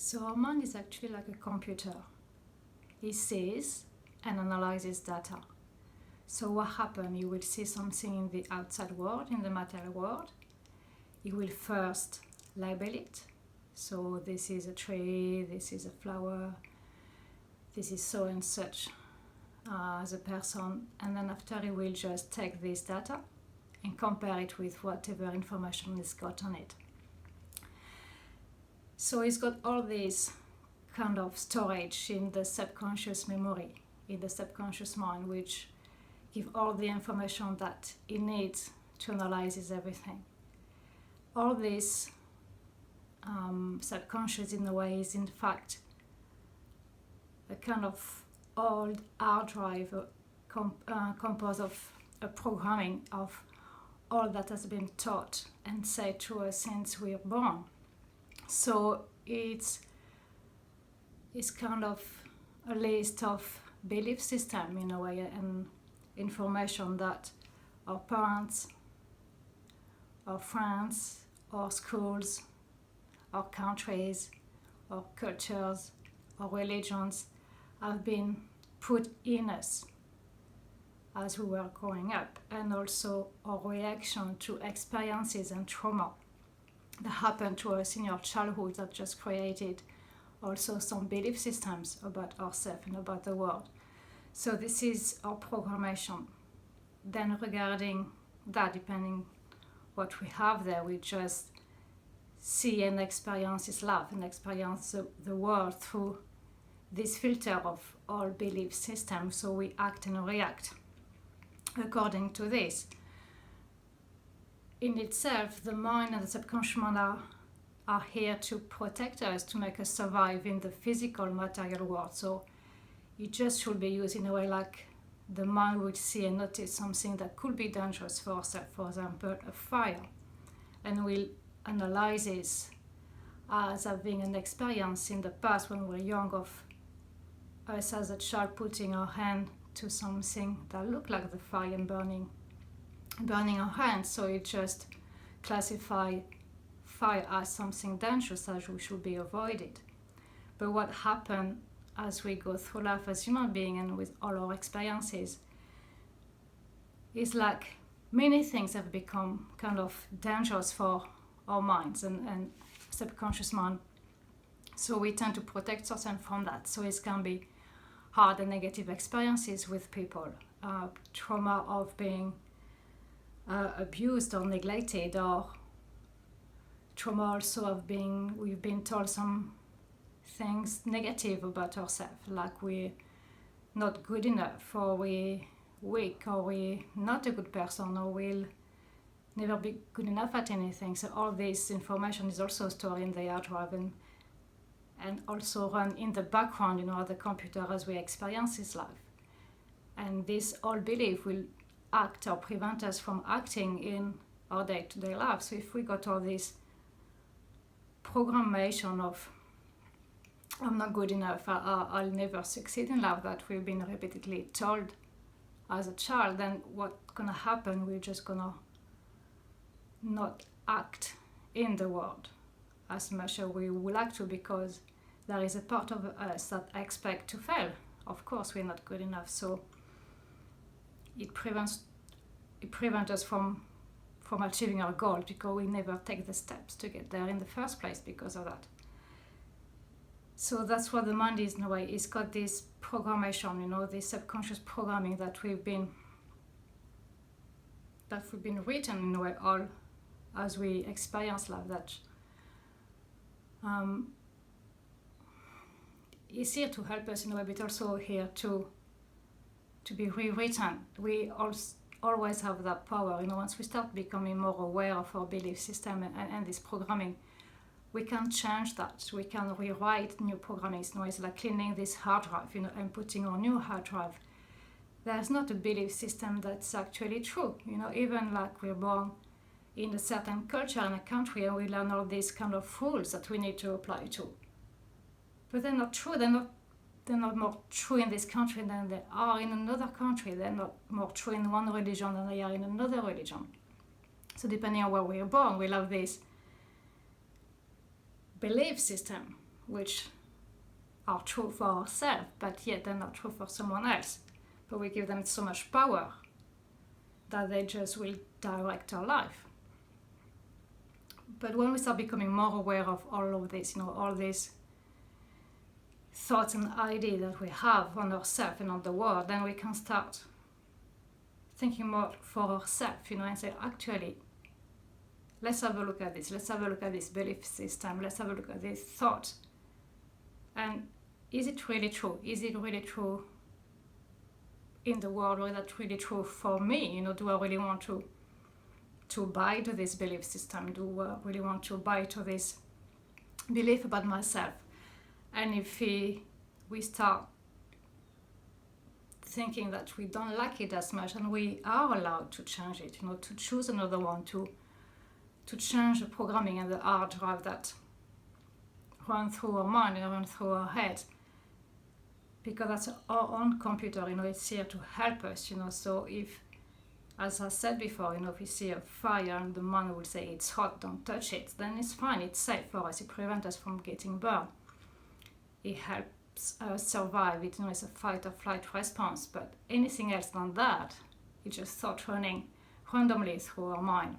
So our mind is actually like a computer. It sees and analyzes data. So what happens? You will see something in the outside world, in the material world. You will first label it. So this is a tree, this is a flower, this is so and such as a person. And then after you will just take this data and compare it with whatever information is got on it. So it's got all this kind of storage in the subconscious memory, in the subconscious mind, which give all the information that it needs to analyze everything. All this subconscious in a way is in fact a kind of old hard drive composed of a programming of all that has been taught and said to us since we were born. So it's kind of a list of belief system in a way and information that our parents, our friends, our schools, our countries, our cultures, our religions have been put in us as we were growing up, and also our reaction to experiences and trauma that happened to us in your childhood that just created also some belief systems about ourselves and about the world. So this is our programmation. Then regarding that, depending what we have there, we just see and experience this life and experience the world through this filter of all belief systems. So we act and react according to this. In itself, the mind and the subconscious mind are here to protect us, to make us survive in the physical material world. So it just should be used in a way like the mind would see and notice something that could be dangerous for ourselves, for example, a fire, and will analyze this as having an experience in the past when we were young of us as a child putting our hand to something that looked like the fire and burning our hands. So it just classify fire as something dangerous that we should be avoided. But what happened as we go through life as human beings and with all our experiences is like many things have become kind of dangerous for our minds and subconscious mind. So we tend to protect ourselves from that. So it can be hard and negative experiences with people, trauma of being abused or neglected, or trauma also of we've been told some things negative about ourselves, like we're not good enough, or we're weak, or we're not a good person, or we'll never be good enough at anything. So all this information is also stored in the hard drive and also run in the background, at the computer as we experience this life. And this all belief will act or prevent us from acting in our day-to-day life. So if we got all this programmation of I'm not good enough, I'll never succeed in life, that we've been repeatedly told as a child, then what's gonna happen? We're just gonna not act in the world as much as we would like to, because there is a part of us that expect to fail. Of course, we're not good enough, so it prevents us from achieving our goal, because we never take the steps to get there in the first place because of that. So that's what the mind is in a way. It's got this programmation, this subconscious programming that we've been written in a way all as we experience life, that is here to help us in a way, but also here to be rewritten. We always have that power. Once we start becoming more aware of our belief system and this programming, we can change that. We can rewrite new programming. It's like cleaning this hard drive, and putting on new hard drive. There's not a belief system that's actually true. Even like we're born in a certain culture in a country, and we learn all these kind of rules that we need to apply to. But they're not true. They're not more true in this country than they are in another country. They're not more true in one religion than they are in another religion. So depending on where we are born, we'll have this belief system which are true for ourselves, but yet they're not true for someone else. But we give them so much power that they just will direct our life. But when we start becoming more aware of all of this, all these thoughts and ideas that we have on ourselves and on the world, then we can start thinking more for ourselves, and say, actually, let's have a look at this. Let's have a look at this belief system. Let's have a look at this thought. And is it really true? Is it really true in the world, or is that really true for me? Do I really want to buy to this belief system? Do I really want to buy to this belief about myself? And if we start thinking that we don't like it as much, and we are allowed to change it, to choose another one, to change the programming and the hard drive that run through our mind and run through our head, because that's our own computer, it's here to help us, so if, as I said before, if we see a fire and the mind will say it's hot, don't touch it, then it's fine, it's safe for us, it prevents us from getting burned. It helps us survive, it's a fight or flight response, but anything else than that, it's just thought running randomly through our mind.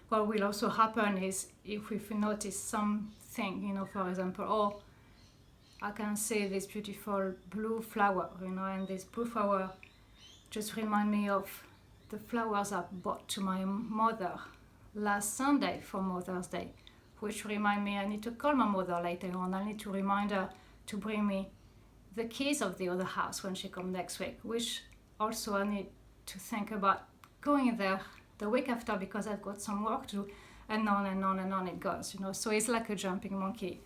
What will also happen is if we notice something, for example, I can see this beautiful blue flower, and this blue flower just remind me of the flowers I bought to my mother last Sunday for Mother's Day, which remind me I need to call my mother later on. I need to remind her to bring me the keys of the other house when she comes next week, which also I need to think about going there the week after because I've got some work to do, and on and on and on it goes, So it's like a jumping monkey.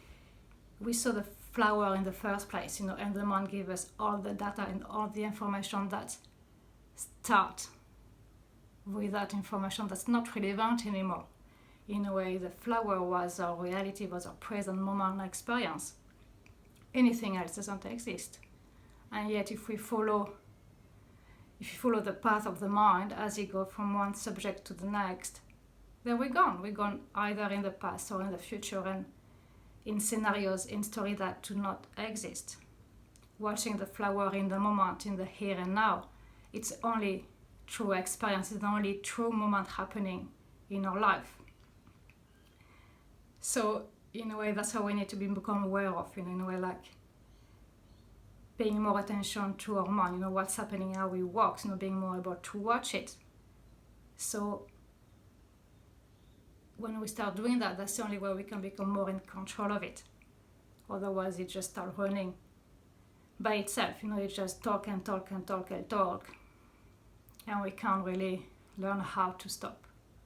We saw the flower in the first place, and the mind gave us all the data and all the information that start with that information that's not relevant anymore. In a way, the flower was our reality, was our present moment experience. Anything else doesn't exist. And yet if you follow the path of the mind as you go from one subject to the next, then we're gone either in the past or in the future, and in scenarios, in stories that do not exist. Watching the flower in the moment, in the here and now, it's only true experience, it's the only true moment happening in our life. So in a way, that's how we need to become aware of, in a way, like paying more attention to our mind, what's happening, how we walk, being more able to watch it. So when we start doing that, that's the only way we can become more in control of it. Otherwise, it just starts running by itself. It just talk and talk and talk and talk. And we can't really learn how to stop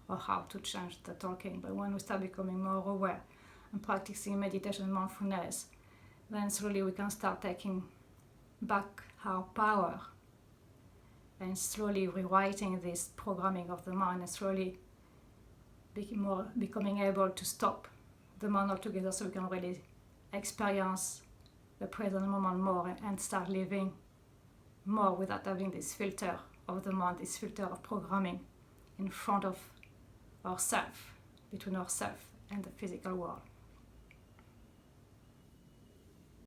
or how to change the talking. But when we start becoming more aware and practicing meditation and mindfulness, then slowly we can start taking back our power and slowly rewriting this programming of the mind and slowly becoming able to stop the mind altogether, so we can really experience the present moment more and start living more without having this filter of the mind, this filter of programming in front of ourselves, between ourselves and the physical world.